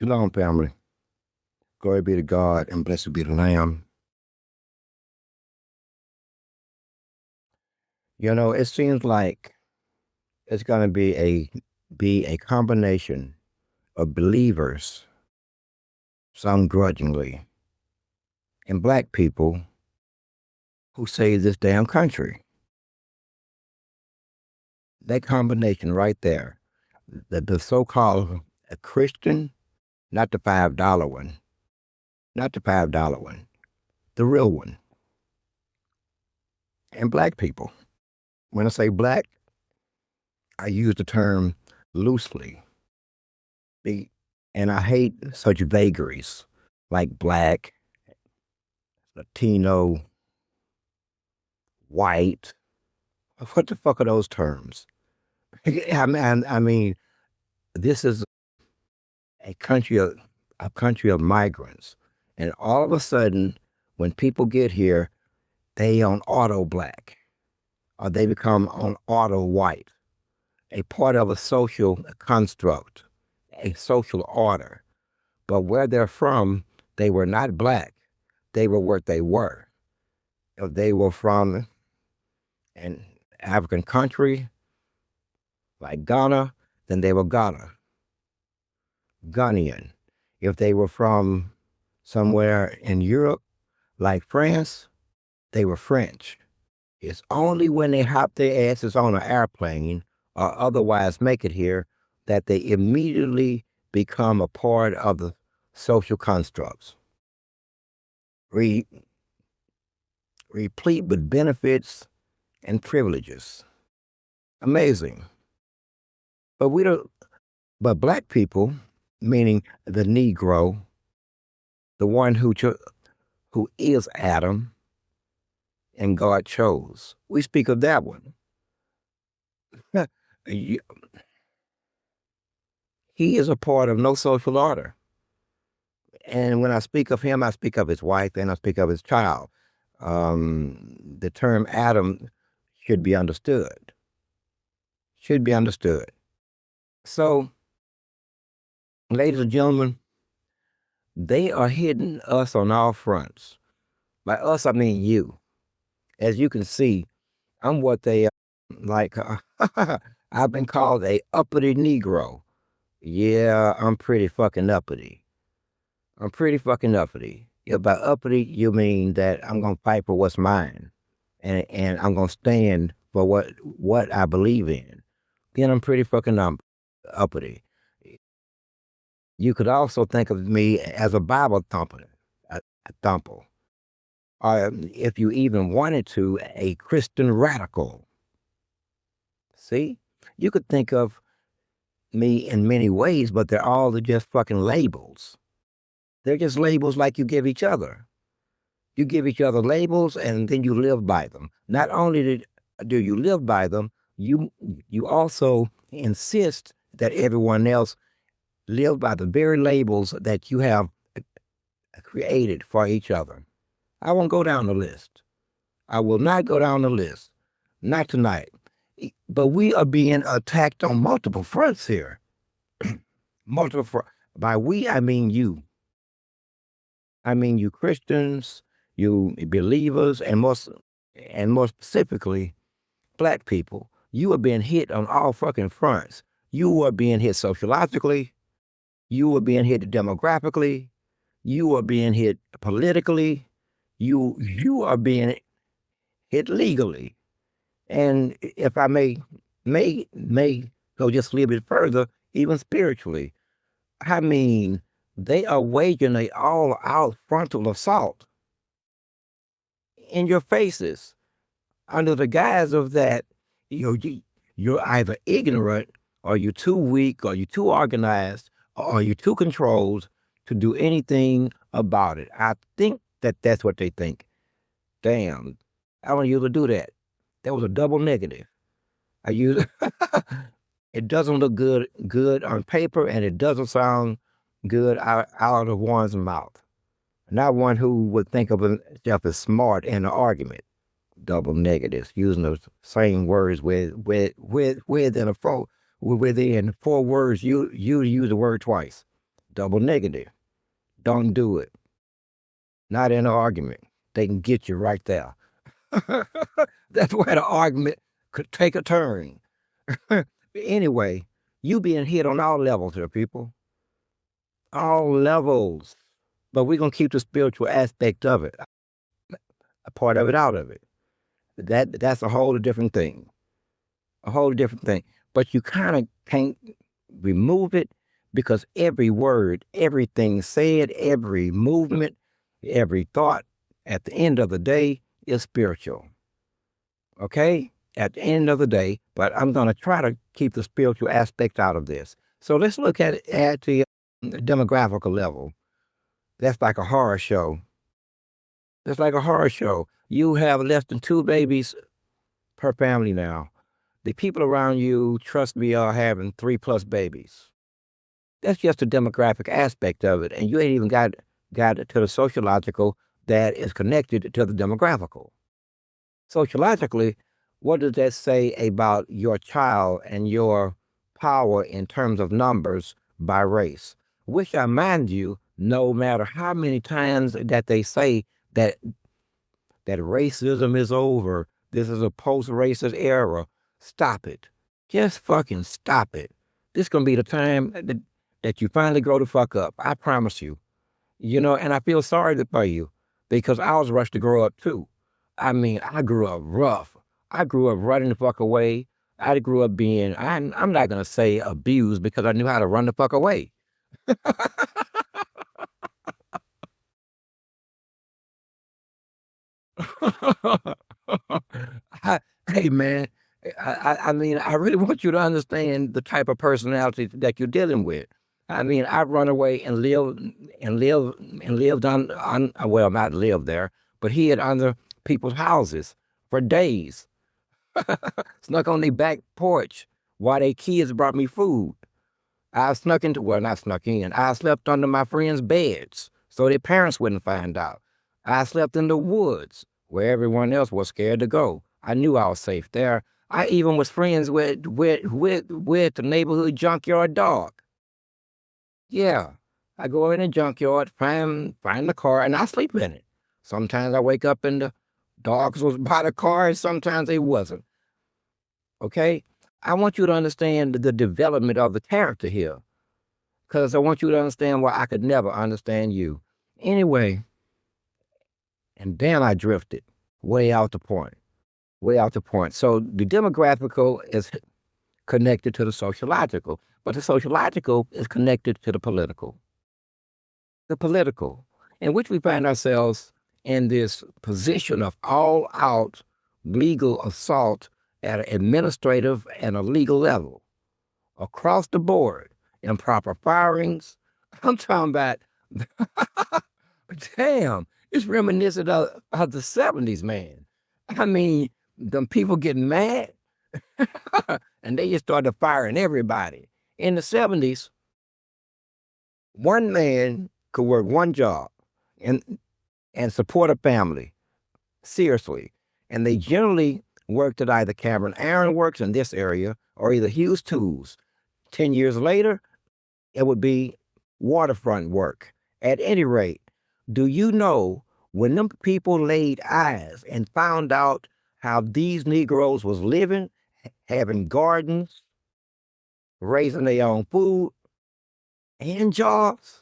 Shalom, family. Glory be to God and blessed be the Lamb. You know, it seems like it's going to be a combination of believers, some grudgingly, and black people who save this damn country. That combination right there, the so-called Christian, not the $5 one, not the $5 one, the real one, and black people. When I say black, I use the term loosely. And I hate such vagaries like black, Latino, white. What the fuck are those terms? I mean, this is a country of migrants, and all of a sudden, when people get here, they on auto black, or they become on auto white, a part of a social construct, a social order. But where they're from, they were not black. They were what they were. If they were from an African country like Ghana, then they were Ghanaian. If they were from somewhere in Europe like France, they were French. It's only when they hop their asses on an airplane or otherwise make it here that they immediately become a part of the social constructs. Replete with benefits and privileges. Amazing. But black people, meaning the Negro, the one who is Adam and God chose. We speak of that one. He is a part of no social order. And when I speak of him, I speak of his wife and I speak of his child. The term Adam should be understood. So, ladies and gentlemen, they are hitting us on all fronts. By us, I mean you. As you can see, I'm what they like. I've been called a uppity Negro. Yeah, I'm pretty fucking uppity. If by uppity, you mean that I'm going to fight for what's mine. And I'm going to stand for what I believe in. Then I'm pretty fucking uppity. You could also think of me as a Bible thumper, a thumper. Or if you even wanted to, a Christian radical. See? You could think of me in many ways, but they're all just fucking labels. They're just labels like you give each other. You give each other labels and then you live by them. Not only do you live by them, you also insist that everyone else live by the very labels that you have created for each other. I won't go down the list. I will not go down the list. Not tonight. But we are being attacked on multiple fronts here. Multiple fronts. By we, I mean you. I mean you Christians, you believers, and more specifically, black people. You are being hit on all fucking fronts. You are being hit sociologically. You are being hit demographically. You are being hit politically. You are being hit legally. And if I may go just a little bit further, even spiritually. I mean, they are waging a all-out frontal assault in your faces under the guise of that, you're either ignorant or you're too weak or you're too organized or you're too controlled to do anything about it. I think that's what they think. Damn, I don't usually do that. That was a double negative. I use it doesn't look good on paper, and it doesn't sound good out of one's mouth. Not one who would think of himself as smart in an argument. Double negatives, using those same words within 4 words, you use the word twice. double negative. Don't do it. Not in an argument. They can get you right there. That's where the argument could take a turn. Anyway, you being hit on all levels here, people. All levels. But we're going to keep the spiritual aspect of it, a part of it out of it. That's a whole different thing. A whole different thing. But you kind of can't remove it because every word, everything said, every movement, every thought at the end of the day is spiritual. Okay? At the end of the day, but I'm going to try to keep the spiritual aspect out of this. So let's look at it at the demographical level. That's like a horror show. That's like a horror show. You have less than 2 babies per family now. The people around you, trust me, are having 3+ babies. That's just the demographic aspect of it. And you ain't even got it to the sociological that is connected to the demographical. Sociologically, what does that say about your child and your power in terms of numbers by race? Which I mind you, no matter how many times that they say that racism is over, this is a post-racist era, stop it. Just fucking stop it. This is going to be the time that you finally grow the fuck up. I promise you. You know, and I feel sorry for you because I was rushed to grow up too. I mean, I grew up rough. I grew up running the fuck away. I grew up being, I'm not going to say abused because I knew how to run the fuck away. Hey, man, I mean, I really want you to understand the type of personality that you're dealing with. I mean, I've run away and lived on well, not lived there, but hid under people's houses for days. Snuck on their back porch while their kids brought me food. I snuck into, well, not snuck in. I slept under my friends' beds so their parents wouldn't find out. I slept in the woods where everyone else was scared to go. I knew I was safe there. I even was friends with the neighborhood junkyard dog. Yeah, I go in the junkyard, find the car, and I sleep in it. Sometimes I wake up and the dogs was by the car, and sometimes they wasn't. Okay? I want you to understand the development of the character here, because I want you to understand why I could never understand you. Anyway, and then I drifted way out the point, way out the point. So the demographical is connected to the sociological, but the sociological is connected to the political. The political, in which we find ourselves in this position of all-out legal assault at an administrative and a legal level, across the board, improper firings. I'm talking about, damn, it's reminiscent of the 70s, man. I mean, them people getting mad, and they just started firing everybody. In the 70s, one man could work one job and support a family, seriously. And they generally worked at either Cameron Ironworks in this area or either Hughes Tools. 10 years later, it would be waterfront work. At any rate, do you know when them people laid eyes and found out how these Negroes was living, having gardens, raising their own food and jobs,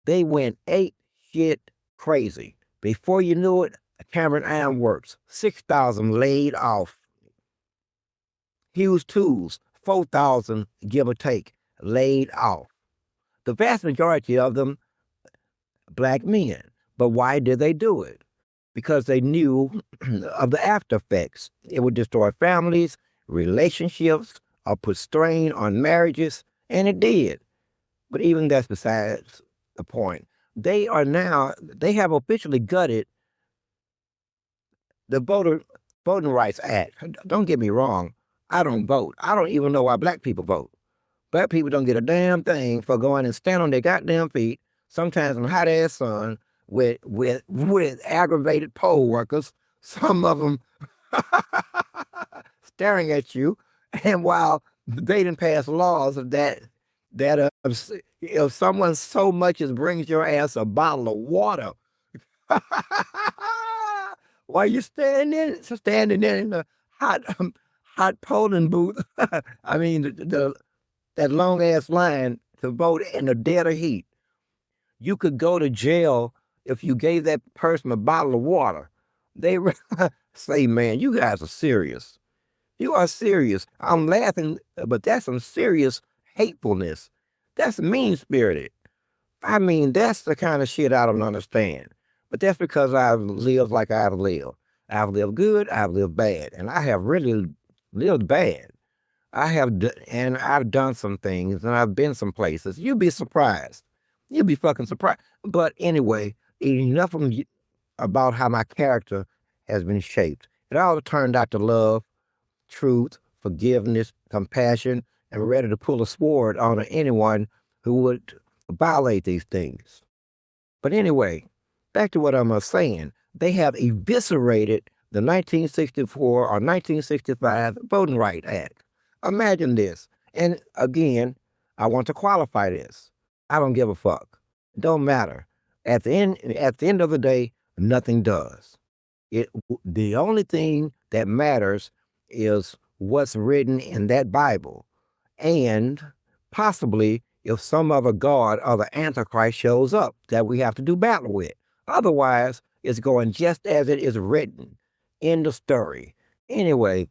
they went ape shit crazy. Before you knew it, Cameron Ironworks, 6,000 laid off. Hughes Tools, 4,000, give or take, laid off. The vast majority of them, black men. But why did they do it? Because they knew of the after effects. It would destroy families, relationships, or put strain on marriages, and it did. But even that's besides the point. They have officially gutted the Voting Rights Act. Don't get me wrong. I don't vote. I don't even know why black people vote. Black people don't get a damn thing for going and stand on their goddamn feet, sometimes in hot ass sun, with aggravated poll workers, some of them staring at you, and while they didn't pass laws of that If someone so much as brings your ass a bottle of water, while you're standing there in the hot, hot polling booth, I mean, that long ass line to vote in the dead of heat, you could go to jail if you gave that person a bottle of water. They say, man, you guys are serious. You are serious. I'm laughing, but that's some serious hatefulness. That's mean spirited. I mean, that's the kind of shit I don't understand. But that's because I've lived like I've lived. I've lived good, I've lived bad, and I have really lived bad. And I've done some things, and I've been some places. You'd be surprised. You'd be fucking surprised. But anyway, enough about how my character has been shaped. It all turned out to love, truth, forgiveness, compassion, and ready to pull a sword on anyone who would violate these things. But anyway, back to what I'm saying. They have eviscerated the 1964 or 1965 Voting Rights Act. Imagine this. And again, I want to qualify this. I don't give a fuck. It don't matter. At the end of the day, nothing does. The only thing that matters is what's written in that Bible, and possibly if some other god or the Antichrist shows up that we have to do battle with. Otherwise, it's going just as it is written in the story. Anyway,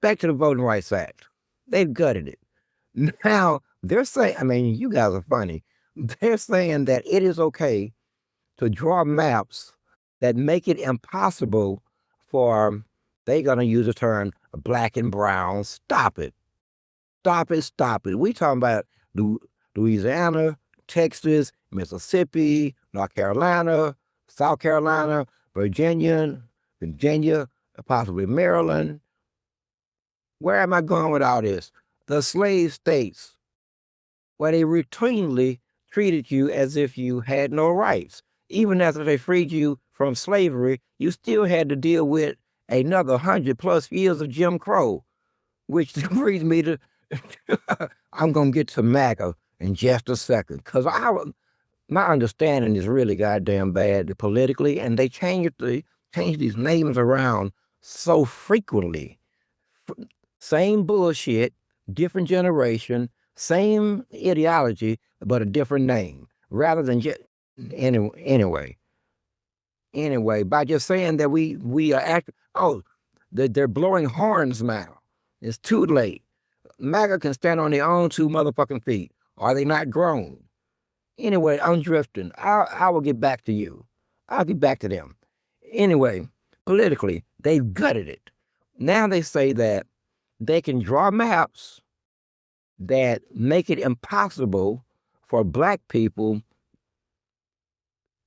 back to the Voting Rights Act. They've gutted it. Now they're saying, I mean, you guys are funny. They're saying that it is okay to draw maps that make it impossible for, they're going to use the term black and brown. Stop it. Stop it. Stop it. We talking about Louisiana, Texas, Mississippi, North Carolina, South Carolina, Virginia, possibly Maryland. Where am I going with all this? The slave states, where they routinely treated you as if you had no rights. Even after they freed you from slavery, you still had to deal with another 100+ years of Jim Crow, which brings me to, I'm going to get to MAGA in just a second, because my understanding is really goddamn bad politically, and they change these names around so frequently. Same bullshit, different generation, same ideology, but a different name. Rather than just anyway, by just saying that we are they're blowing horns now. It's too late. MAGA can stand on their own two motherfucking feet. Are they not grown? Anyway, I'm drifting. I will get back to you. I'll get back to them. Anyway, politically, they've gutted it. Now they say that they can draw maps that make it impossible for black people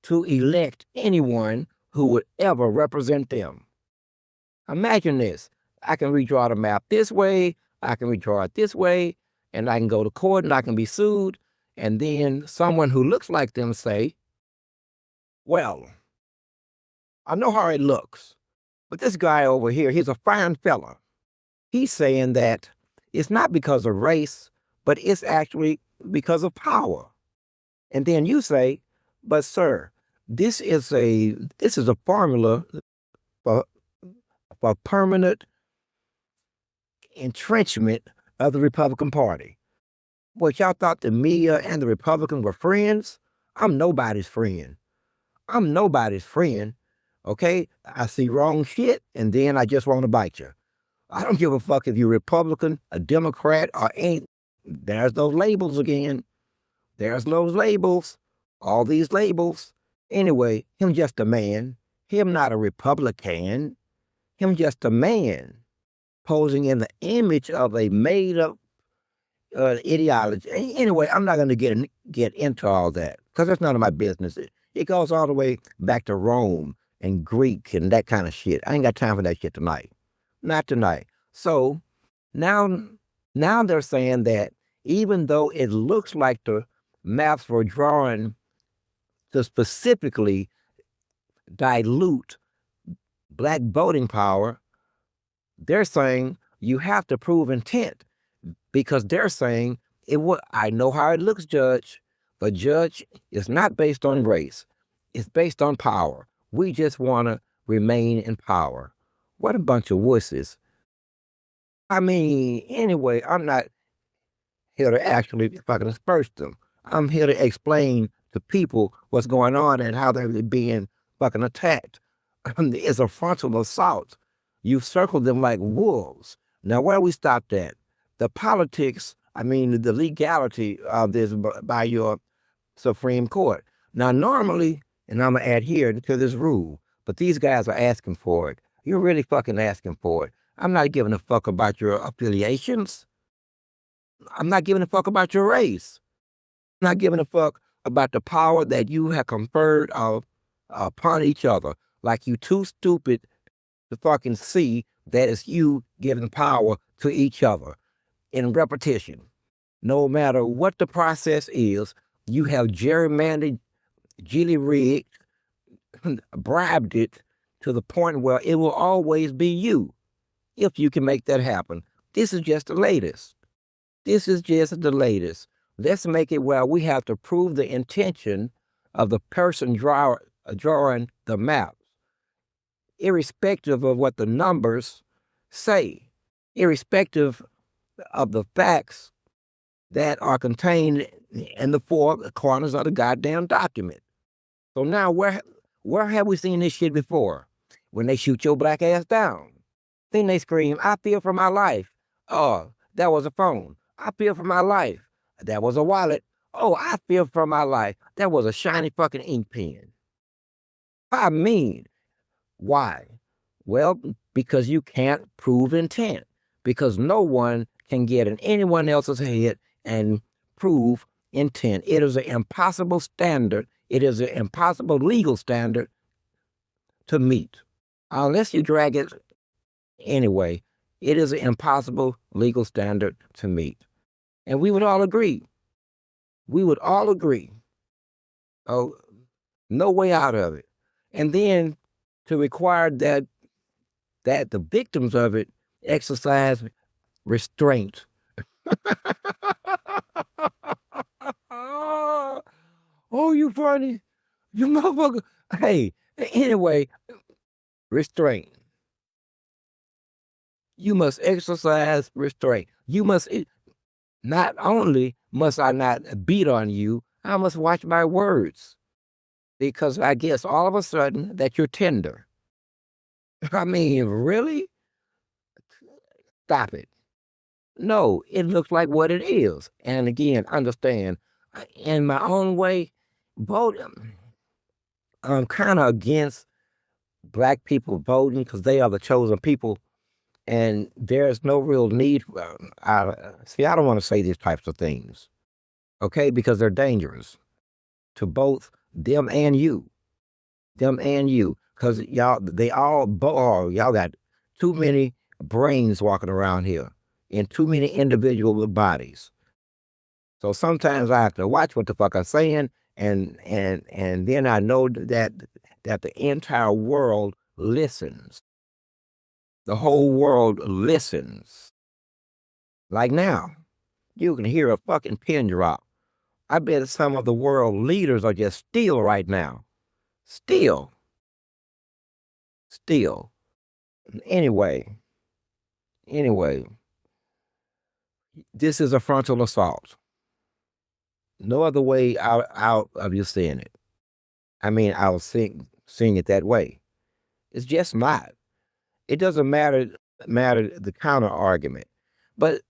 to elect anyone who would ever represent them. Imagine this. I can redraw the map this way, I can redraw it this way, and I can go to court and I can be sued. And then someone who looks like them say, well, I know how it looks, but this guy over here, he's a fine fella. He's saying that it's not because of race, but it's actually because of power. And then you say, but sir, this is a formula for permanent entrenchment of the Republican Party. What, y'all thought the media and the Republicans were friends? I'm nobody's friend. I'm nobody's friend. Okay? I see wrong shit, and then I just want to bite you. I don't give a fuck if you're Republican, a Democrat, or ain't. There's those labels again. There's those labels. All these labels. Anyway, him just a man. Him not a Republican. Him just a man posing in the image of a made-up ideology. Anyway, I'm not going to get into all that because that's none of my business. It goes all the way back to Rome and Greek and that kind of shit. I ain't got time for that shit tonight. Not tonight. So now they're saying that even though it looks like the maps were drawn to specifically dilute black voting power, they're saying you have to prove intent, because they're saying I know how it looks, Judge, but Judge, it's not based on race. It's based on power. We just want to remain in power. What a bunch of wusses. I mean, anyway, I'm not here to actually fucking disperse them. I'm here to explain to people what's going on and how they're being fucking attacked. It's a frontal assault. You circled them like wolves. Now, where we stopped at? The politics, I mean, the legality of this by your Supreme Court. Now, normally, and I'm going to adhere to this rule, but these guys are asking for it. You're really fucking asking for it. I'm not giving a fuck about your affiliations. I'm not giving a fuck about your race. I'm not giving a fuck about the power that you have conferred upon each other. Like you too stupid to fucking see that it's you giving power to each other in repetition. No matter what the process is, you have gerrymandered, jilly-rigged, bribed it to the point where it will always be you if you can make that happen. This is just the latest. This is just the latest. Let's make it where we have to prove the intention of the person drawing the map, irrespective of what the numbers say, irrespective of the facts that are contained in the four corners of the goddamn document. So now where have we seen this shit before? When they shoot your black ass down. Then they scream, I fear for my life. Oh, that was a phone. I fear for my life. That was a wallet. Oh, I fear for my life. That was a shiny fucking ink pen. I mean, why? Well, because you can't prove intent. Because no one can get in anyone else's head and prove intent. It is an impossible standard. It is an impossible legal standard to meet. Unless you drag it anyway, it is an impossible legal standard to meet. And we would all agree. We would all agree. Oh, no way out of it. And then to require that the victims of it exercise restraint. Oh, you funny. You motherfucker. Hey, anyway, restraint. You must exercise restraint. You must, not only must I not beat on you, I must watch my words. Because I guess all of a sudden that you're tender. I mean, really? Stop it. No, it looks like what it is. And again, understand, in my own way, vote. I'm kind of against black people voting because they are the chosen people, and there's no real need. I don't want to say these types of things, okay, because they're dangerous to both them and you, because y'all got too many brains walking around here in too many individual bodies. So sometimes I have to watch what the fuck I'm saying, and then I know that the entire world listens. The whole world listens. Like now, you can hear a fucking pin drop. I bet some of the world leaders are just still right now. Still. Anyway, this is a frontal assault. No other way out of you seeing it. I mean, I'll seeing it that way. It's just not. It doesn't matter the counter argument. But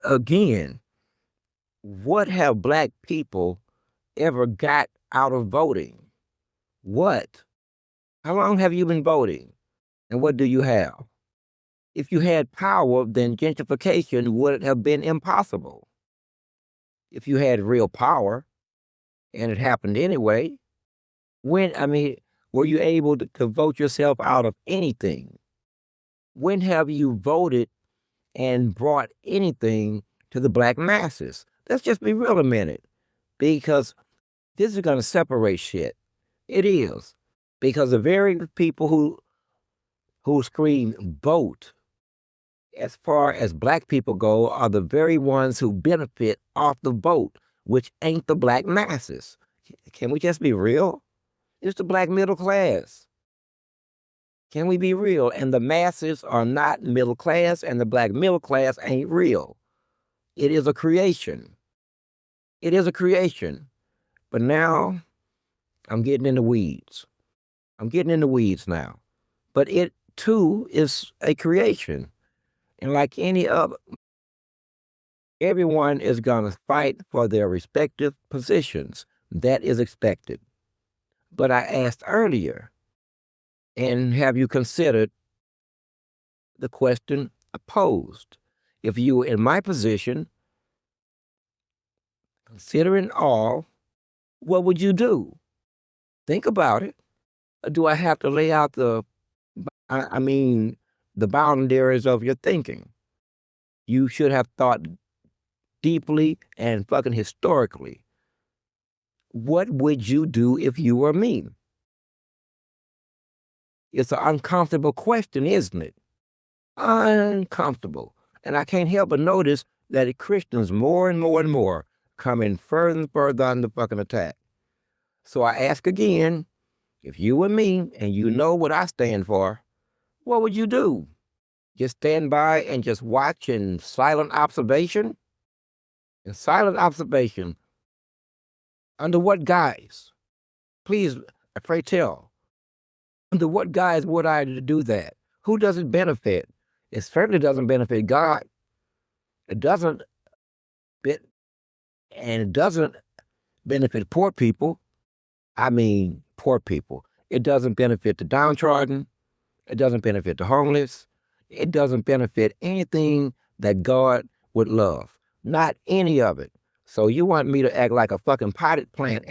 again, what have black people ever got out of voting? What? How long have you been voting? And what do you have? If you had power, then gentrification would have been impossible. If you had real power and it happened anyway, were you able to vote yourself out of anything? When have you voted and brought anything to the black masses? Let's just be real a minute, because this is going to separate shit. It is. Because the very people who scream vote as far as black people go, are the very ones who benefit off the vote, which ain't the black masses. Can we just be real? It's the black middle class. Can we be real? And the masses are not middle class, and the black middle class ain't real. It is a creation. It is a creation. But now I'm getting in the weeds. I'm getting in the weeds now. But it too is a creation. And like any other, everyone is going to fight for their respective positions. That is expected. But I asked earlier, and have you considered the question posed? If you were in my position, considering all, what would you do? Think about it. Do I have to lay out the boundaries of your thinking? You should have thought deeply and fucking historically. What would you do if you were me? It's an uncomfortable question, isn't it? Uncomfortable. And I can't help but notice that Christians more and more and more coming further and further on the fucking attack. So I ask again, if you were me and you know what I stand for, what would you do? Just stand by and just watch in silent observation? In silent observation, under what guise? Please, pray tell. Under what guise would I do that? Who does it benefit? It certainly doesn't benefit God. It doesn't benefit poor people. Poor people. It doesn't benefit the downtrodden. It doesn't benefit the homeless. It doesn't benefit anything that God would love. Not any of it. So you want me to act like a fucking potted plant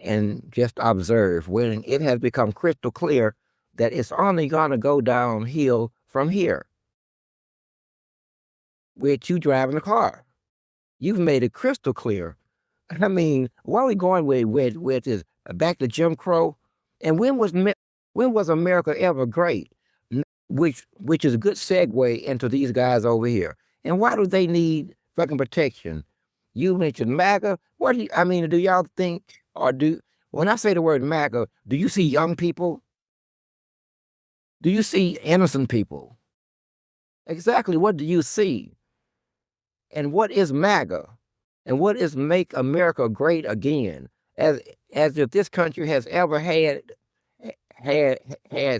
and just observe when it has become crystal clear that it's only going to go downhill from here. With you driving the car. You've made it crystal clear. Where are we going with this? Back to Jim Crow? And when was America ever great? Which is a good segue into these guys over here. And why do they need fucking protection? You mentioned MAGA. Do y'all think, when I say the word MAGA, do you see young people? Do you see innocent people? Exactly, what do you see? And what is MAGA? And what is Make America Great Again? As if this country has ever had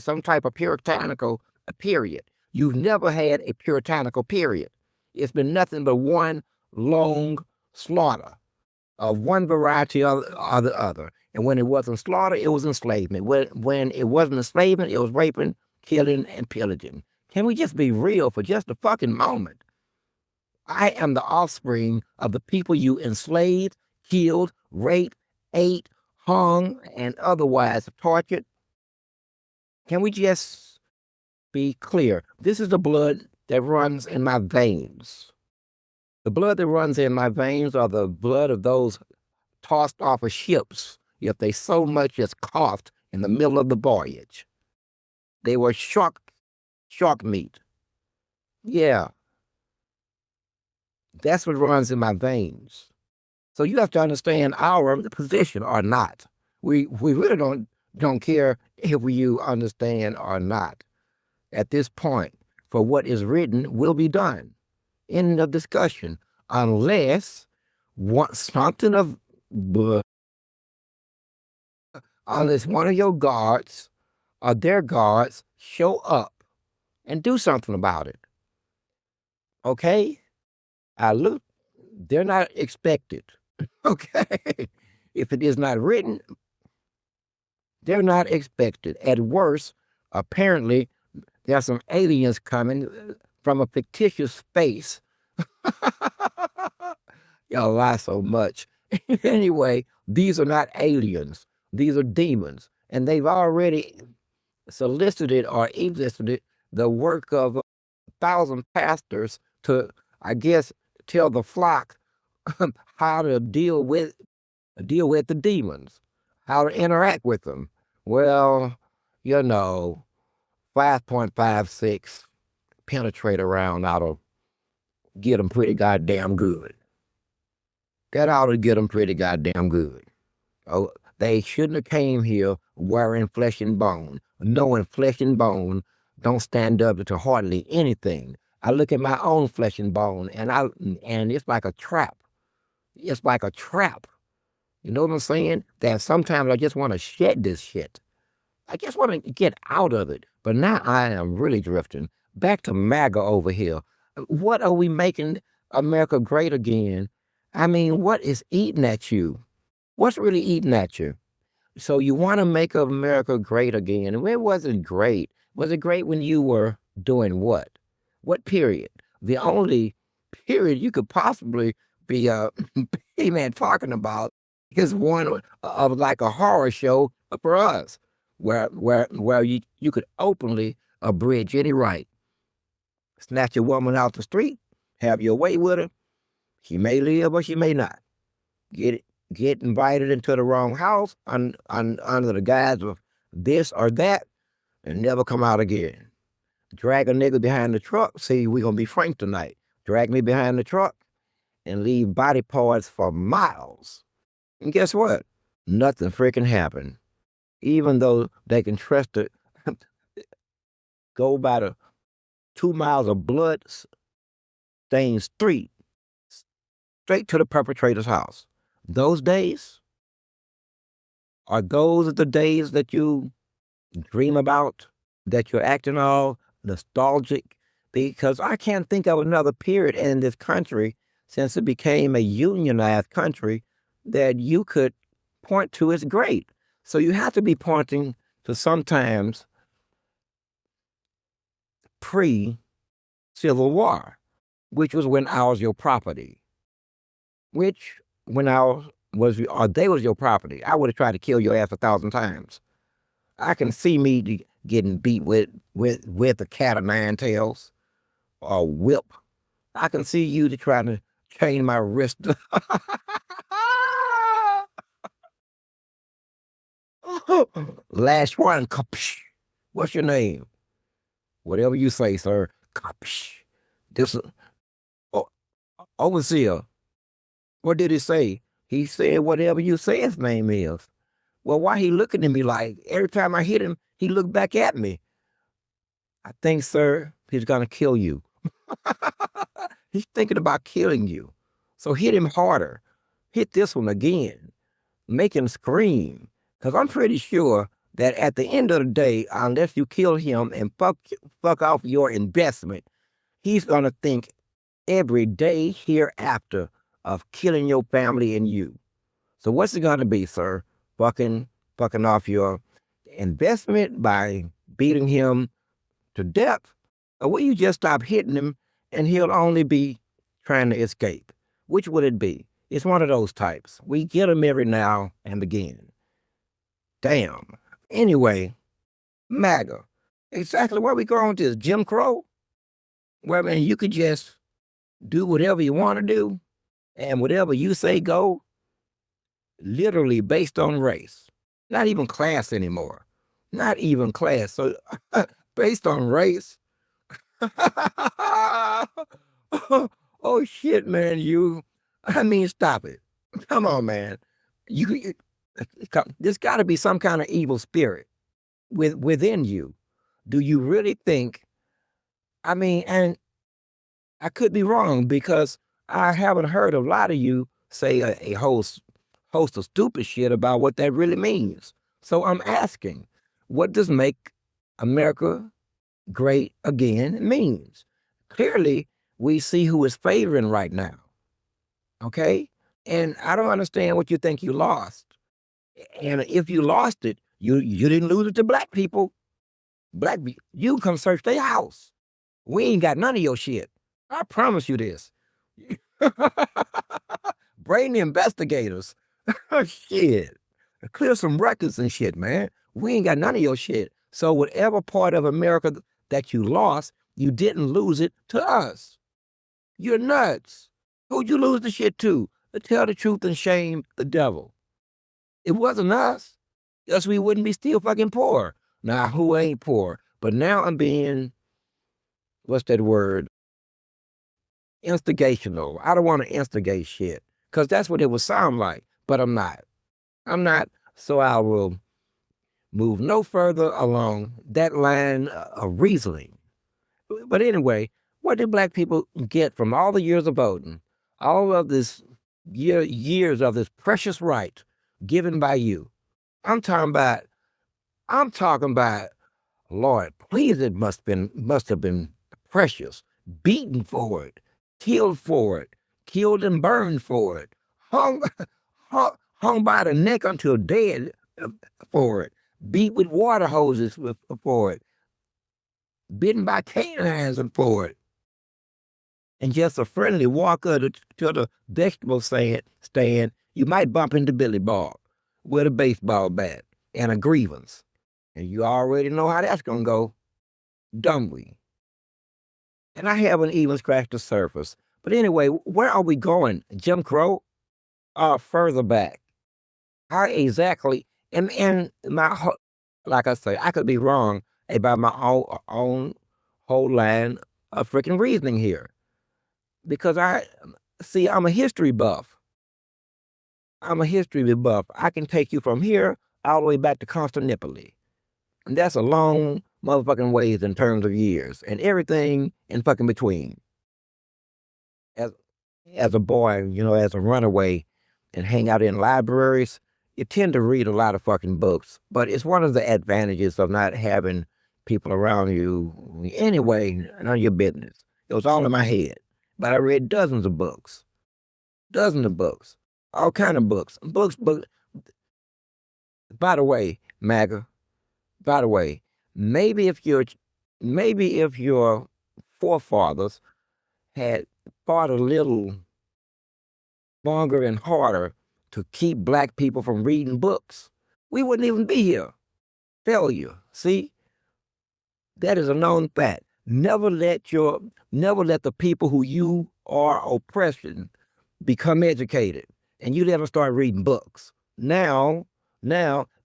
some type of puritanical period. You've never had a puritanical period. It's been nothing but one long slaughter of one variety or the other. And when it wasn't slaughter, it was enslavement. When it wasn't enslavement, it was raping, killing, and pillaging. Can we just be real for just a fucking moment? I am the offspring of the people you enslaved, killed, raped, ate, hung, and otherwise tortured. Can we just be clear? This is the blood that runs in my veins. The blood that runs in my veins are the blood of those tossed off of ships if they so much as coughed in the middle of the voyage. They were shark meat. Yeah. That's what runs in my veins. So you have to understand our position or not. We really don't care if you understand or not. At this point, for what is written will be done. End of discussion. Unless something of unless one of your guards or their guards show up and do something about it. Okay? They're not expected. Okay? If it is not written, they're not expected. At worst, apparently, there are some aliens coming from a fictitious space. Y'all lie so much. Anyway, these are not aliens. These are demons. And they've already solicited or elicited the work of 1,000 pastors to, I guess, tell the flock how to deal with the demons, how to interact with them. Well, 5.56 penetrate around ought to get them pretty goddamn good. That ought to get them pretty goddamn good. Oh, they shouldn't have came here wearing flesh and bone, knowing flesh and bone don't stand up to hardly anything. I look at my own flesh and bone, and it's like a trap. It's like a trap. You know what I'm saying? That sometimes I just want to shed this shit. I just want to get out of it. But now I am really drifting. Back to MAGA over here. What are we making America great again? I mean, what is eating at you? What's really eating at you? So you want to make America great again. Where was it great? Was it great when you were doing what? What period? The only period you could possibly be man talking about is one of like a horror show for us, where you could openly abridge any right. Snatch a woman out the street, have your way with her. She may live or she may not. Get invited into the wrong house under the guise of this or that and never come out again. Drag a nigga behind the truck, see, we gonna be frank tonight. Drag me behind the truck and leave body parts for miles. And guess what? Nothing freaking happened. Even though they can trust it, go by the 2 miles of blood stained street, straight to the perpetrator's house. Those days, are those the days that you dream about, that you're acting all nostalgic? Because I can't think of another period in this country since it became a unionized country that you could point to as great. So you have to be pointing to sometimes pre-Civil War, which was when ours your property. Which when ours was or they was your property, I would have tried to kill your ass 1,000 times. I can see me getting beat with a cat of nine tails or whip. I can see you trying to chain my wrist. Last one, kapsh. What's your name? Whatever you say, sir. Kapsh. This overseer. What did he say? He said whatever you say his name is. Well, why he looking at me like every time I hit him, he looked back at me? I think, sir, he's gonna kill you. He's thinking about killing you. So hit him harder. Hit this one again. Make him scream. Because I'm pretty sure that at the end of the day, unless you kill him and fuck off your investment, he's gonna think every day hereafter of killing your family and you. So what's it gonna be, sir? Fucking off your investment by beating him to death? Or will you just stop hitting him and he'll only be trying to escape? Which would it be? It's one of those types. We get them every now and again. Damn. Anyway, MAGA. Exactly where we going with this? Jim Crow? Where, man, you could just do whatever you want to do and whatever you say go, literally based on race. Not even class anymore. Not even class. So based on race. Oh shit, man, stop it. Come on, man. There's got to be some kind of evil spirit within you. Do you really think, and I could be wrong because I haven't heard a lot of you say a host of stupid shit about what that really means. So I'm asking, what does make America great again means? Clearly, we see who is favoring right now. Okay? And I don't understand what you think you lost. And if you lost it, you didn't lose it to black people. Black people, you come search their house. We ain't got none of your shit. I promise you this. Bring the investigators. Shit. Clear some records and shit, man. We ain't got none of your shit. So whatever part of America that you lost, you didn't lose it to us. You're nuts. Who'd you lose the shit to? To tell the truth and shame the devil. It wasn't us. Else we wouldn't be still fucking poor. Now, who ain't poor? But now I'm being what's that word? Instigational. I don't want to instigate shit because that's what it would sound like, but I'm not. I'm not. So I will move no further along that line of reasoning. But anyway, what did black people get from all the years of voting, all of this years of this precious right given by you? I'm talking about. I'm talking about. Lord, please, it must have been precious. Beaten for it, killed for it, killed and burned for it, hung, hung by the neck until dead for it, beat with water hoses for it, bitten by canines for it, and just a friendly walker to the vegetable stand, you might bump into Billy Bob with a baseball bat and a grievance, and you already know how that's gonna go, don't we? And I haven't even scratched the surface. But anyway, where are we going? Jim Crow? Further back. How exactly? And like I say, I could be wrong about my own whole line of freaking reasoning here. Because I'm a history buff. I'm a history buff. I can take you from here all the way back to Constantinople. And that's a long motherfucking ways in terms of years and everything in fucking between. As as a boy, as a runaway and hang out in libraries, you tend to read a lot of fucking books. But it's one of the advantages of not having people around you anyway, none of your business. It was all in my head. But I read dozens of books, all kind of books. Books. By the way, MAGA, by the way, maybe if your forefathers had fought a little longer and harder to keep black people from reading books, we wouldn't even be here. Failure. See, that is a known fact. Never let the people who you are oppressing become educated, and you let them start reading books. Now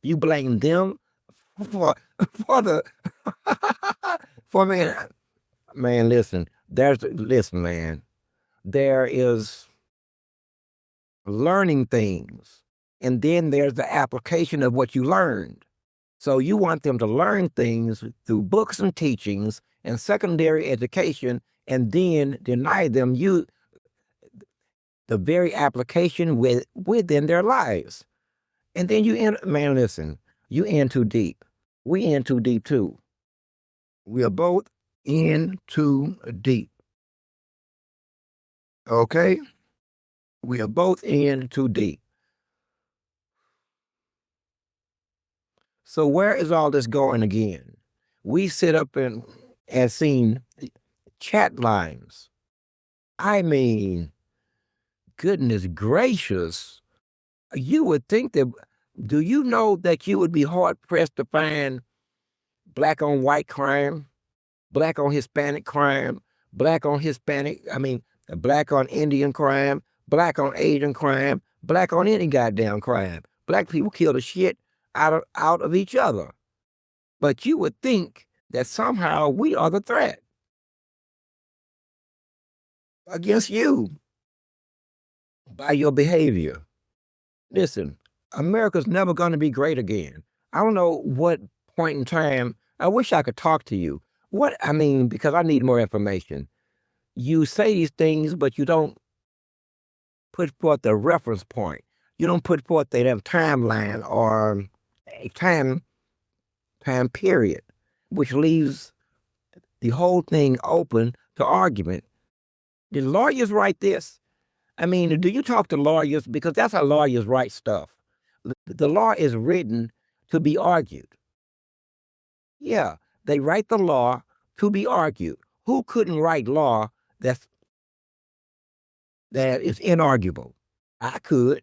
you blame them for for the for man. Listen, man. There is learning things. And then there's the application of what you learned. So you want them to learn things through books and teachings and secondary education, and then deny them the very application within their lives. And then man, listen, you in too deep. We in too deep too. We are both in too deep. Okay? We are both in too deep. So where is all this going again? We sit up and seen chat lines. I mean, goodness gracious. You would think that, do you know that you would be hard pressed to find black on white crime, black on Hispanic crime, black on black on Indian crime, black on Asian crime, black on any goddamn crime. Black people kill the shit out of each other. But you would think that somehow we are the threat against you by your behavior. Listen, America's never going to be great again. I don't know what point in time. I wish I could talk to you. Because I need more information. You say these things, but you don't put forth a reference point. You don't put forth a timeline or a time period, which leaves the whole thing open to argument. Did lawyers write this? Do you talk to lawyers? Because that's how lawyers write stuff. The law is written to be argued. Yeah, they write the law to be argued. Who couldn't write law that is inarguable? I could.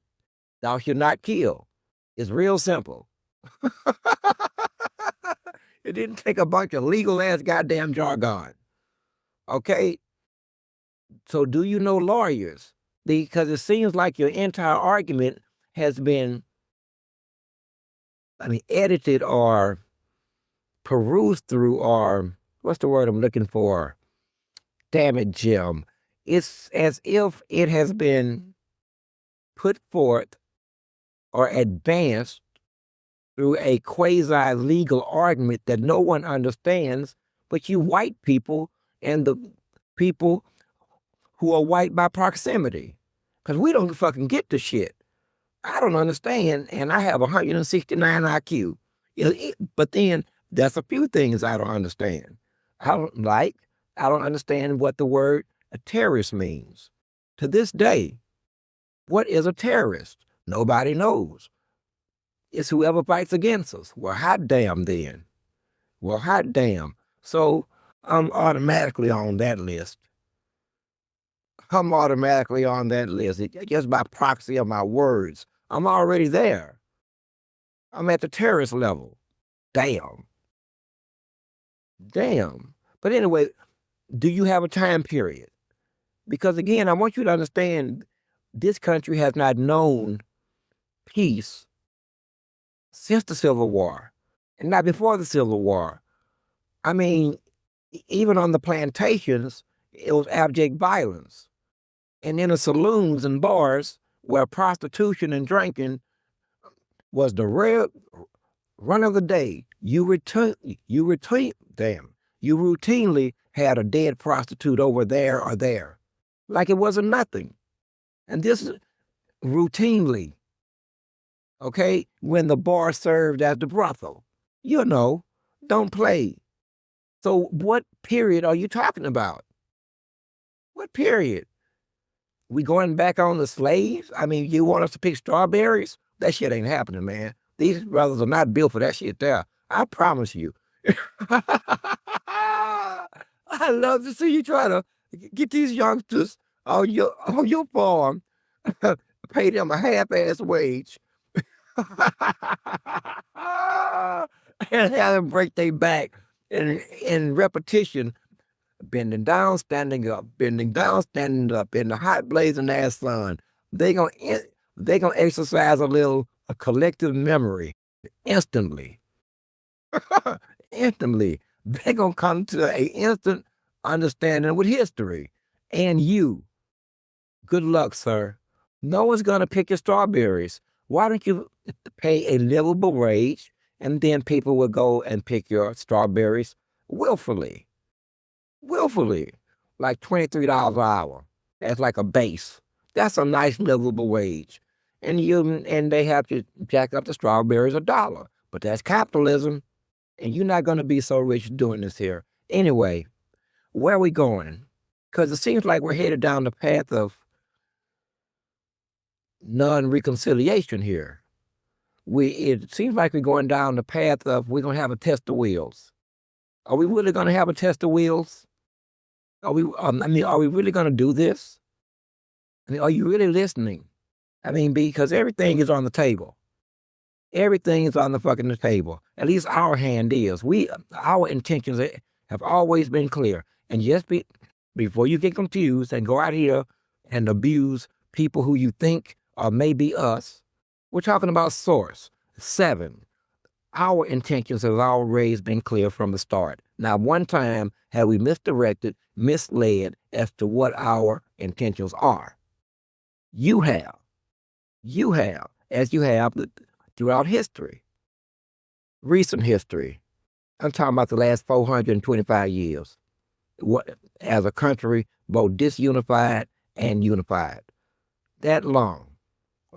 Thou shalt not kill. It's real simple. It didn't take a bunch of legal ass goddamn jargon. Okay? So do you know lawyers? Because it seems like your entire argument has been, edited or perused through, or what's the word I'm looking for? Damn it, Jim. It's as if it has been put forth or advanced through a quasi-legal argument that no one understands but you white people and the people who are white by proximity. Because we don't fucking get the shit. I don't understand, and I have 169 IQ. But then there's a few things I don't understand. I don't understand what the word a terrorist means. To this day, what is a terrorist? Nobody knows. It's whoever fights against us. Well, hot damn then. Well, hot damn. So I'm automatically on that list. I'm automatically on that list. Just by proxy of my words. I'm already there. I'm at the terrorist level. Damn. Damn. But anyway, do you have a time period? Because again, I want you to understand this country has not known peace since the Civil War, and not before the Civil War. I mean, even on the plantations, it was abject violence. And in the saloons and bars where prostitution and drinking was the rare run of the day, you routinely had a dead prostitute over there or there, like it wasn't nothing. And this is routinely, okay, when the bar served as the brothel. You know, don't play. So what period are you talking about? What period? We going back on the slaves? I mean, you want us to pick strawberries? That shit ain't happening, man. These brothers are not built for that shit there. I promise you. I love to see you try to get these youngsters on your farm, pay them a half-ass wage, and have them break their back in repetition, bending down, standing up, bending down, standing up in the hot blazing ass sun. They gonna exercise a collective memory instantly. Instantly. They're gonna come to a instant understanding with history. And you, good luck, sir. No one's gonna pick your strawberries. Why don't you pay a livable wage, and then people will go and pick your strawberries willfully. Willfully. Like $23 an hour. That's like a base. That's a nice livable wage. And they have to jack up the strawberries $1. But that's capitalism. And you're not going to be so rich doing this here. Anyway, where are we going? Because it seems like we're headed down the path of non-reconciliation here. It seems like we're going down the path of we're going to have a test of wheels. Are we really going to have a test of wheels? Are we really going to do this? I mean, are you really listening? I mean, because everything is on the table. Everything is on the fucking table. At least our hand is. Our intentions have always been clear. And just before you get confused and go out here and abuse people who you think are maybe us, we're talking about source. 7. Our intentions have always been clear from the start. Not one time have we misdirected, misled as to what our intentions are. You have, as you have throughout history, recent history. I'm talking about the last 425 years. As a country, both disunified and unified. That long,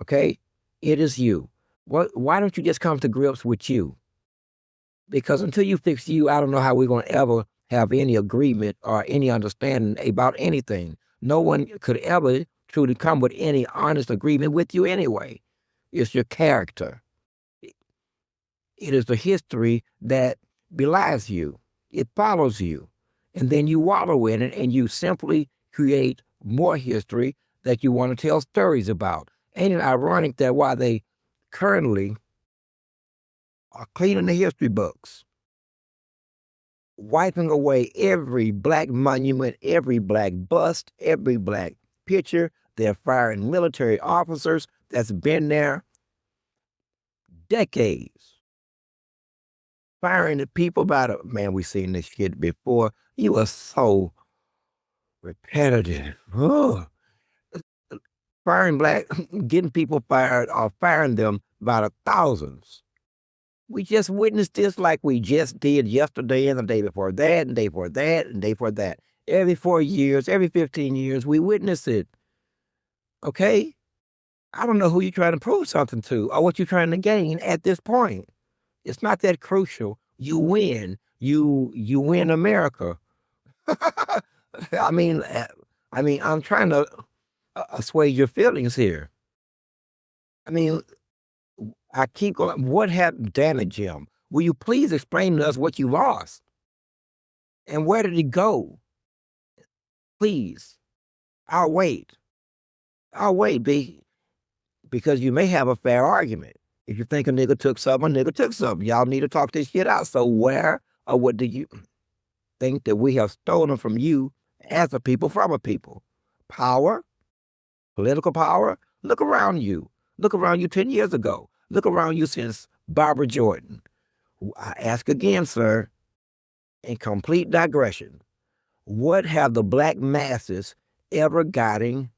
okay? It is you. Why don't you just come to grips with you? Because until you fix you, I don't know how we're going to ever have any agreement or any understanding about anything. No one could ever truly come with any honest agreement with you anyway. It's your character. It is the history that belies you. It follows you. And then you wallow in it and you simply create more history that you want to tell stories about. Ain't it ironic that while they currently are cleaning the history books, wiping away every black monument, every black bust, every black picture, they're firing military officers that's been there decades. Firing the people by the, man, we've seen this shit before. You are so repetitive. Oh, firing black, getting people fired or firing them by the thousands. We just witnessed this like we just did yesterday and the day before that and the day before that and the day before that. Every 4 years, every 15 years, we witness it. Okay? I don't know who you're trying to prove something to or what you're trying to gain at this point. It's not that crucial. You win. You win America. I mean, I'm trying to assuage your feelings here. I mean, I keep going. What happened, damage him? Will you please explain to us what you lost and where did he go? Please, I'll wait. I'll wait, B, because you may have a fair argument. If you think a nigga took something, a nigga took something. Y'all need to talk this shit out. So where or what do you think that we have stolen from you as a people from a people? Power, political power. Look around you. Look around you 10 years ago. Look around you since Barbara Jordan. I ask again, sir, in complete digression, what have the black masses ever gotten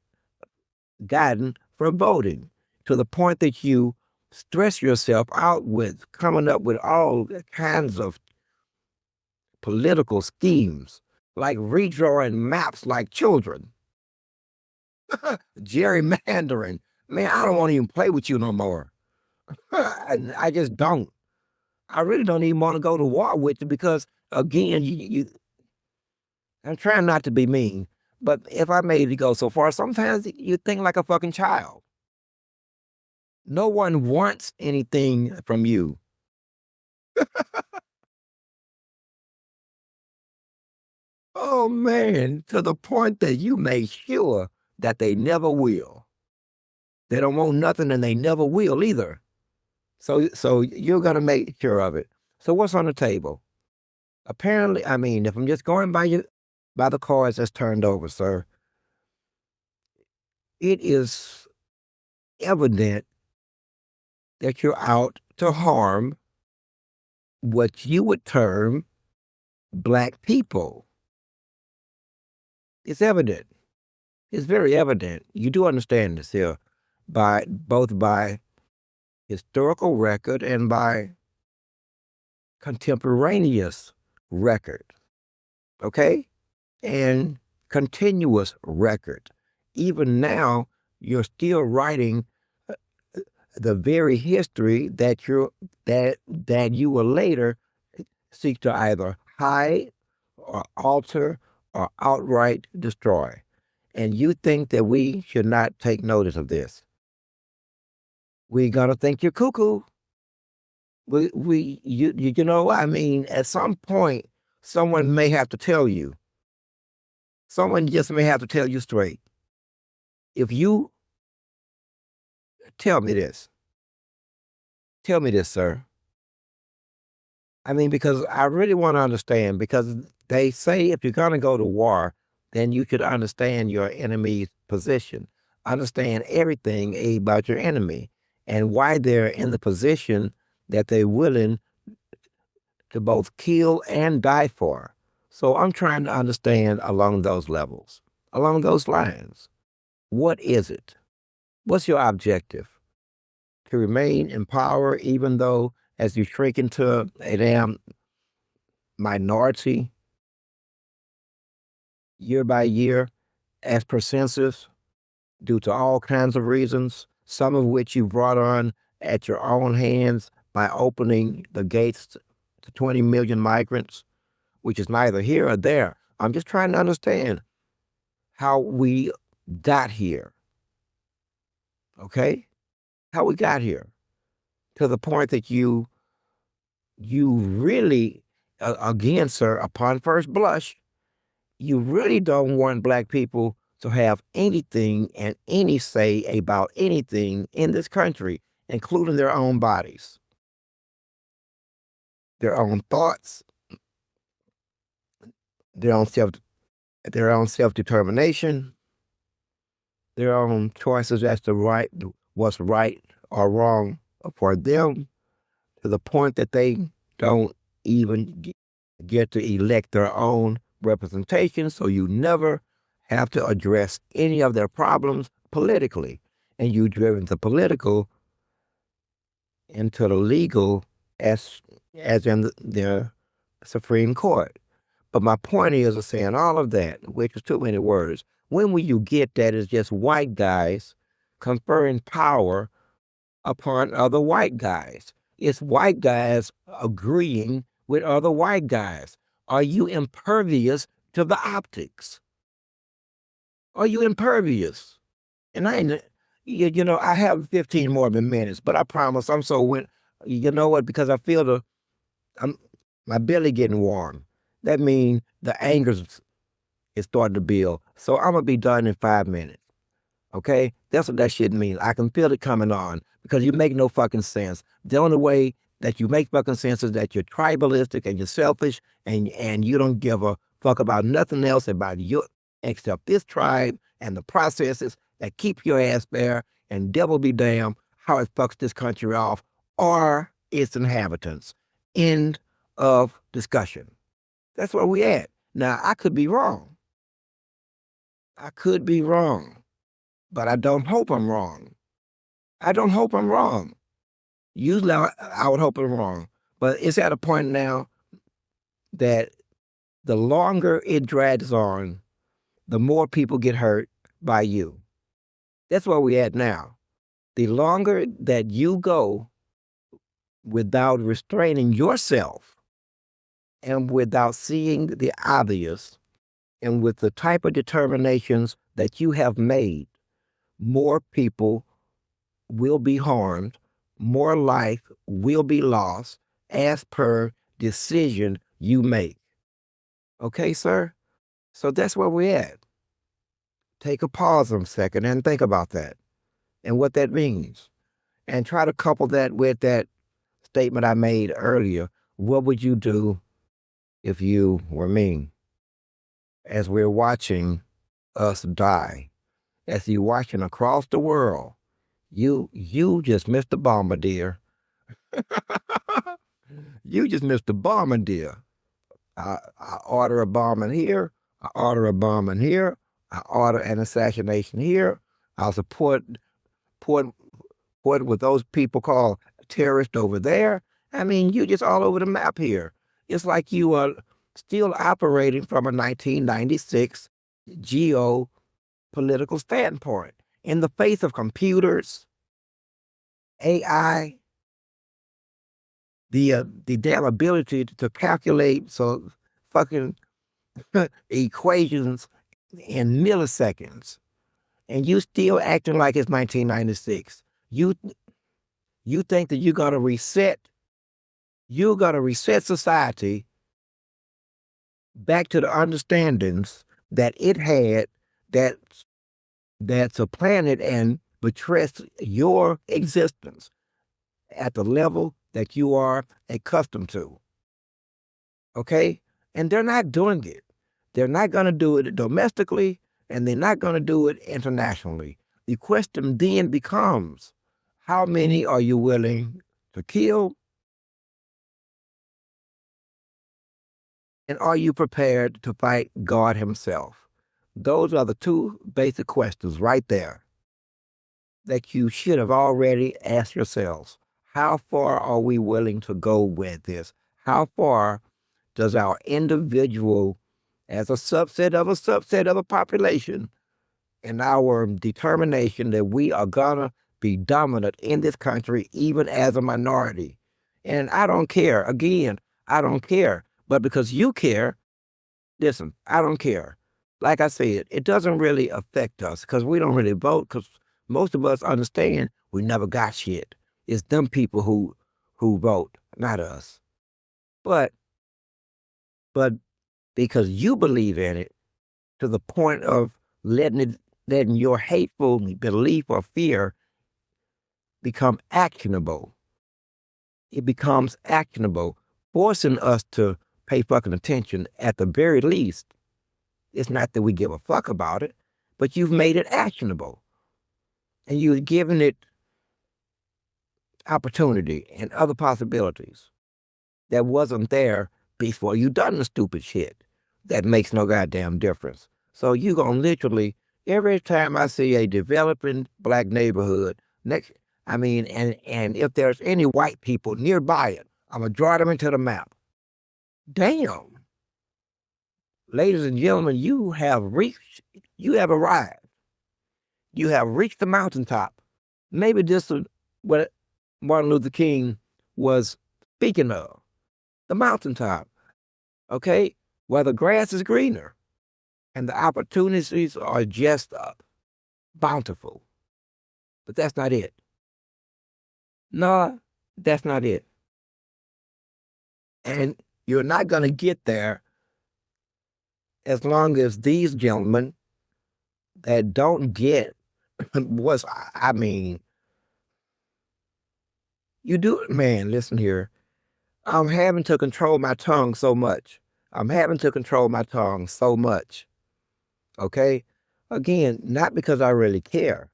from voting to the point that you stress yourself out with coming up with all kinds of political schemes, like redrawing maps like children, gerrymandering? Man, I don't want to even play with you no more. I just don't. I really don't even want to go to war with you because, again, I'm trying not to be mean, but if I made it go so far, sometimes you think like a fucking child. No one wants anything from you. Oh man, to the point that you make sure that they never will. They don't want nothing and they never will either. So you're gonna make sure of it. So what's on the table? Apparently, I mean, if I'm just going by the cards that's turned over, sir, it is evident that you're out to harm what you would term black people. It's evident. It's very evident. You do understand this here by both by historical record and by contemporaneous record. Okay? And continuous record. Even now, you're still writing the very history that you will later seek to either hide or alter or outright destroy. And you think that we should not take notice of this. We're gonna think you're cuckoo. You know, I mean, at some point, someone may have to tell you. Someone just may have to tell you straight. If you tell me this, sir. I mean, because I really want to understand, because they say if you're going to go to war, then you should understand your enemy's position, understand everything about your enemy and why they're in the position that they're willing to both kill and die for. So I'm trying to understand along those levels, along those lines. What is it? What's your objective? To remain in power, even though as you shrink into a damn minority year by year, as per census, due to all kinds of reasons, some of which you brought on at your own hands by opening the gates to 20 million migrants, which is neither here or there. I'm just trying to understand how we got here, okay? How we got here to the point that you really, again, sir, upon first blush, you really don't want black people to have anything and any say about anything in this country, including their own bodies, their own thoughts, their own self, their own self-determination, their own choices as to what's right or wrong for them, to the point that they don't even get to elect their own representation. So you never have to address any of their problems politically. And you driven the political into the legal as in the Supreme Court. But my point is saying all of that, which is too many words. When will you get that it's just white guys conferring power upon other white guys? It's white guys agreeing with other white guys. Are you impervious to the optics? Are you impervious? And I ain't, I have 15 more minutes, but I promise I'm so you know what? Because I feel I'm my belly getting warm. That means the anger is starting to build. So I'm gonna be done in 5 minutes. Okay, that's what that shit means. I can feel it coming on because you make no fucking sense. The only way that you make fucking sense is that you're tribalistic and you're selfish and you don't give a fuck about nothing else about you except this tribe and the processes that keep your ass there. And devil be damned how it fucks this country off or its inhabitants. End of discussion. That's where we at. Now, I could be wrong. I could be wrong, but I don't hope I'm wrong. I don't hope I'm wrong. Usually I would hope I'm wrong, but it's at a point now that the longer it drags on, the more people get hurt by you. That's where we're at now. The longer that you go without restraining yourself and without seeing the obvious and with the type of determinations that you have made, more people will be harmed, more life will be lost as per decision you make. Okay, sir? So that's where we're at. Take a pause a second and think about that and what that means. And try to couple that with that statement I made earlier. What would you do if you were me? As we're watching us die, as you're watching across the world, you just missed the bombardier. You just missed the bombardier. I order a bombing here. I order a bombing here. I order an assassination here. I'll support with those people called terrorists over there. I mean, you just all over the map here. It's like you are still operating from a 1996 geopolitical standpoint in the face of computers, AI, the damn ability to calculate so fucking equations in milliseconds, and you still acting like it's 1996. You think that you're gonna reset society back to the understandings that it had that's a planet and buttress your existence at the level that you are accustomed to. Okay? And they're not doing it. They're not going to do it domestically, and they're not going to do it internationally. The question then becomes, how many are you willing to kill? And are you prepared to fight God himself? Those are the two basic questions right there that you should have already asked yourselves. How far are we willing to go with this? How far does our individual, as a subset of a population, and our determination that we are gonna be dominant in this country, even as a minority? And I don't care. Again, I don't care. But because you care, listen, I don't care. Like I said, it doesn't really affect us because we don't really vote because most of us understand we never got shit. It's them people who vote, not us. But because you believe in it to the point of letting your hateful belief or fear become actionable. It becomes actionable, forcing us to pay fucking attention at the very least. It's not that we give a fuck about it, but you've made it actionable. And you've given it opportunity and other possibilities that wasn't there before you done the stupid shit. That makes no goddamn difference. So you gonna literally every time I see a developing black neighborhood and if there's any white people nearby it, I'm gonna draw them into the map. Damn, ladies and gentlemen, you have arrived. You have reached the mountaintop. Maybe this is what Martin Luther King was speaking of. The mountaintop, okay, where the grass is greener and the opportunities are just bountiful. But that's not it. No, that's not it. And you're not going to get there as long as these gentlemen that don't get what's, I mean, you do, man, listen here. I'm having to control my tongue so much. I'm having to control my tongue so much. Okay? Again, not because I really care.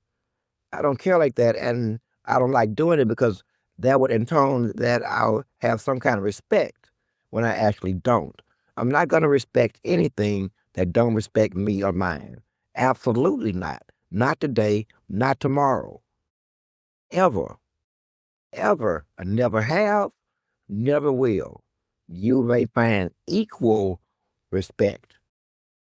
I don't care like that. And I don't like doing it because that would intone that I'll have some kind of respect when I actually don't. I'm not going to respect anything that don't respect me or mine. Absolutely not. Not today, not tomorrow. Ever. Ever. I never have, never will. You may find equal respect.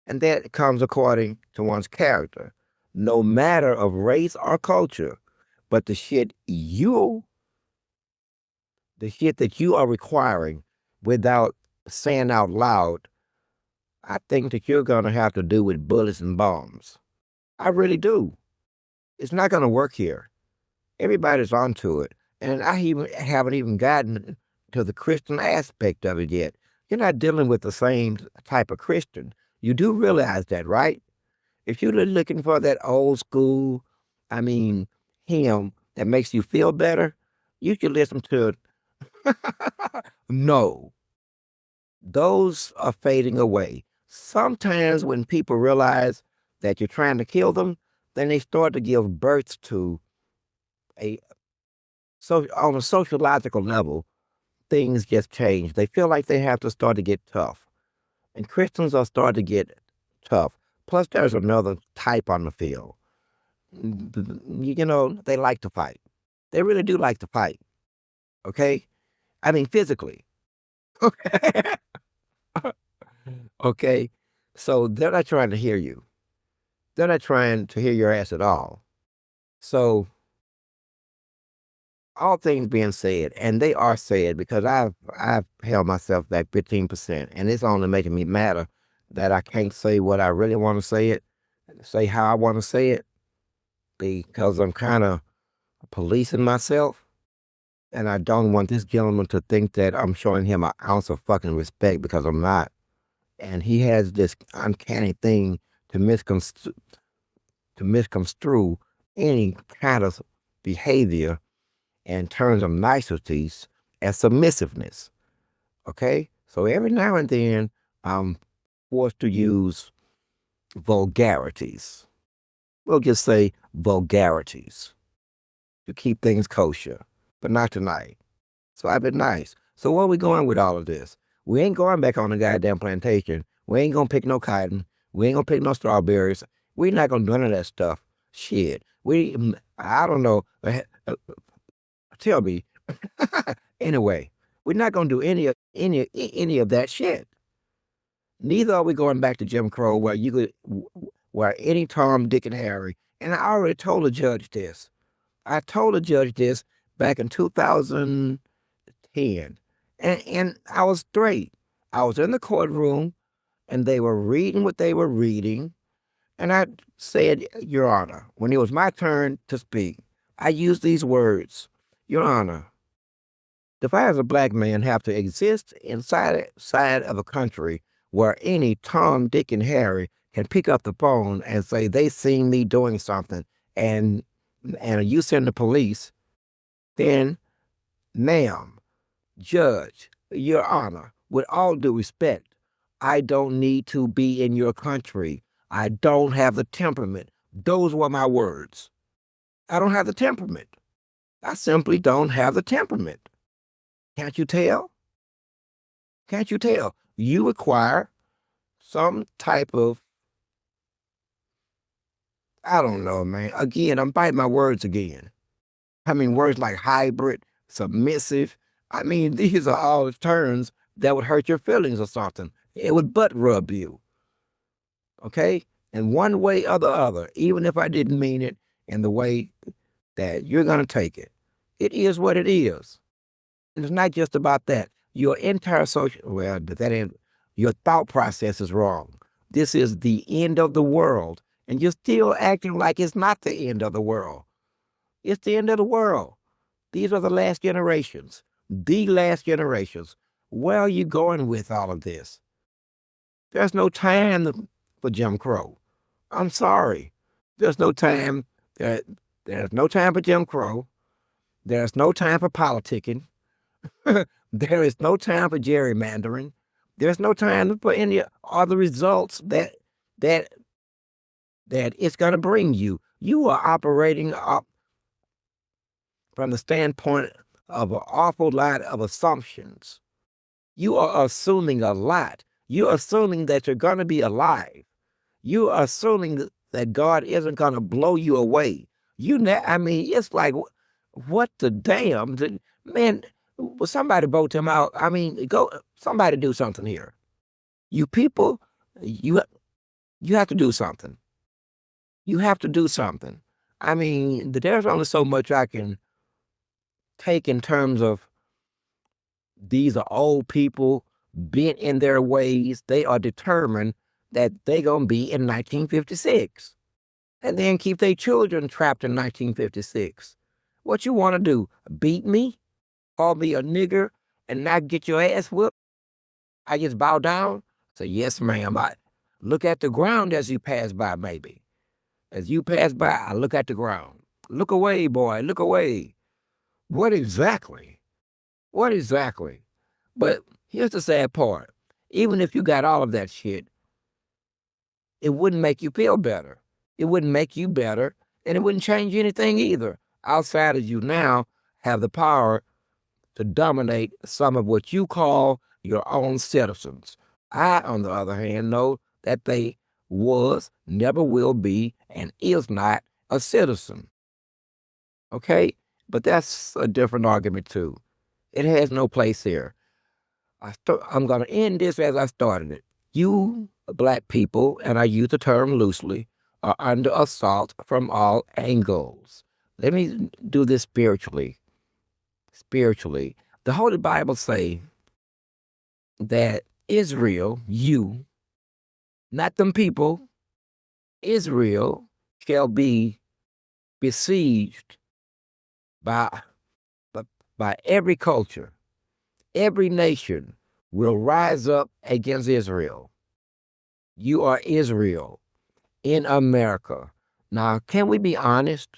And that comes according to one's character, no matter of race or culture. But the shit that you are requiring without saying out loud, I think that you're going to have to do with bullets and bombs. I really do. It's not going to work here. Everybody's onto it. And haven't even gotten to the Christian aspect of it yet. You're not dealing with the same type of Christian. You do realize that, right? If you're looking for that old school, I mean, hymn that makes you feel better, you should listen to it. No, those are fading away. Sometimes when people realize that you're trying to kill them, then they start to give birth to on a sociological level, things just change. They feel like they have to start to get tough. And Christians are starting to get tough. Plus, there's another type on the field. They like to fight. They really do like to fight. Okay? I mean, physically. Okay. Okay. So they're not trying to hear you. They're not trying to hear your ass at all. So, all things being said, and they are said because I've held myself back 15%, and it's only making me madder that I can't say what I really want to say how I want to say it, because I'm kind of policing myself. And I don't want this gentleman to think that I'm showing him an ounce of fucking respect, because I'm not. And he has this uncanny thing to misconstrue any kind of behavior in terms of niceties as submissiveness. Okay? So every now and then, I'm forced to use vulgarities. We'll just say vulgarities to keep things kosher, but not tonight. So I've been nice. So where are we going with all of this? We ain't going back on the goddamn plantation. We ain't gonna pick no cotton. We ain't gonna pick no strawberries. We not gonna do none of that stuff. Shit. I don't know. Tell me. Anyway, we're not gonna do any of that shit. Neither are we going back to Jim Crow where any Tom, Dick, and Harry. And I already told the judge this. I told the judge this back in 2010. And I was straight. I was in the courtroom and they were reading what they were reading. And I said, Your Honor, when it was my turn to speak, I used these words. Your Honor, if I as a black man have to exist inside of a country where any Tom, Dick, and Harry can pick up the phone and say they seen me doing something and you send the police, then, ma'am, Judge, Your Honor, with all due respect, I don't need to be in your country. I don't have the temperament. Those were my words. I don't have the temperament. I simply don't have the temperament. Can't you tell? Can't you tell? You require some type of I don't know, man. Again, I'm biting my words again. I mean, words like hybrid, submissive. I mean, these are all terms that would hurt your feelings or something. It would butt rub you, okay? In one way or the other, even if I didn't mean it in the way that you're going to take it. It is what it is. And it's not just about that. Your entire social, well, that ain't, your thought process is wrong. This is the end of the world. And you're still acting like it's not the end of the world. It's the end of the world. These are the last generations, the last generations. Where are you going with all of this? There's no time for Jim Crow. I'm sorry. There's no time. There's no time for Jim Crow. There's no time for politicking. There is no time for gerrymandering. There's no time for any other results that it's going to bring you. You are operating up from the standpoint of an awful lot of assumptions. You are assuming a lot. You're assuming that you're going to be alive. You are assuming that God isn't going to blow you away. I mean, it's like, what the damn? Man, will somebody vote him out? I mean, somebody do something here. You people, you have to do something. You have to do something. I mean, there's only so much I can take in terms of these are old people bent in their ways. They are determined that they're going to be in 1956 and then keep their children trapped in 1956. What you want to do? Beat me? Call me a nigger and not get your ass whipped? I just bow down? Say, yes, ma'am. I look at the ground as you pass by, maybe. As you pass by, I look at the ground. Look away, boy, look away. What exactly? What exactly? But here's the sad part. Even if you got all of that shit, it wouldn't make you feel better. It wouldn't make you better, and it wouldn't change anything either. Outsiders, you now have the power to dominate some of what you call your own citizens. I, on the other hand, know that they was, never will be, and is not a citizen. Okay? But that's a different argument, too. It has no place here. I'm going to end this as I started it. You black people, and I use the term loosely, are under assault from all angles. Let me do this spiritually. Spiritually. The Holy Bible say that Israel, you, not them people, Israel shall be besieged by, by every culture. Every nation will rise up against Israel. You are Israel in America. Now, can we be honest?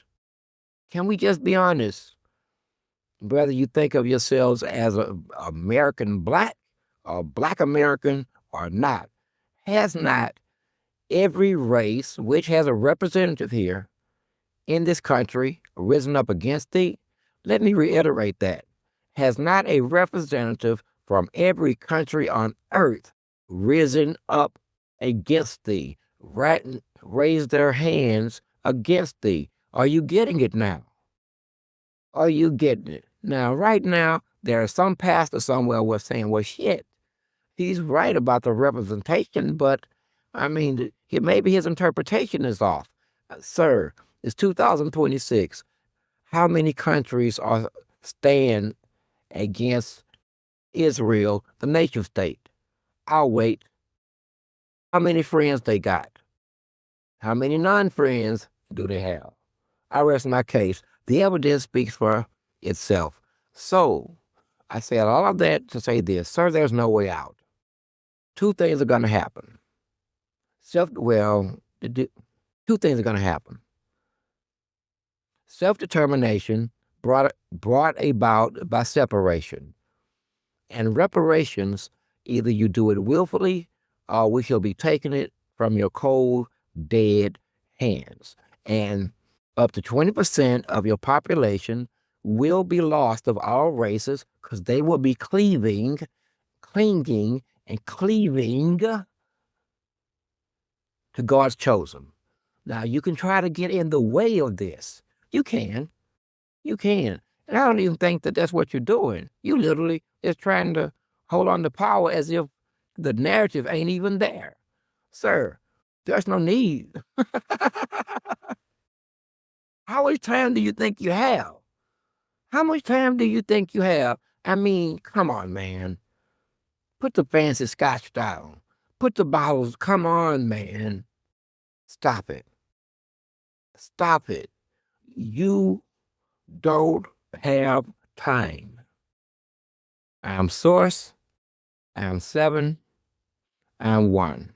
Can we just be honest? Whether you think of yourselves as an American black or black American or not, has not every race which has a representative here in this country risen up against thee? Let me reiterate that. Has not a representative from every country on earth risen up against thee, raised their hands against thee? Are you getting it now? Are you getting it? Now, right now, there are some pastor somewhere was saying, well, shit, he's right about the representation, but I mean, maybe his interpretation is off. Sir, it's 2026. How many countries are stand against Israel, the nation state? I'll wait. How many friends they got? How many non-friends do they have? I rest my case. The evidence speaks for itself. So I said all of that to say this, sir, there's no way out. Two things are going to happen. Two things are going to happen. Self-determination brought about by separation. And reparations, either you do it willfully or we shall be taking it from your cold, dead hands. And up to 20% of your population will be lost of all races because they will be clinging, and cleaving to God's chosen. Now, you can try to get in the way of this. You can. You can. And I don't even think that that's what you're doing. You literally is trying to hold on to power as if the narrative ain't even there. Sir, there's no need. How much time do you think you have? How much time do you think you have? I mean, come on, man. Put the fancy scotch down. Put the bottles. Come on, man. Stop it. Stop it. You don't have time. I'm Source. I'm 7. I'm 1.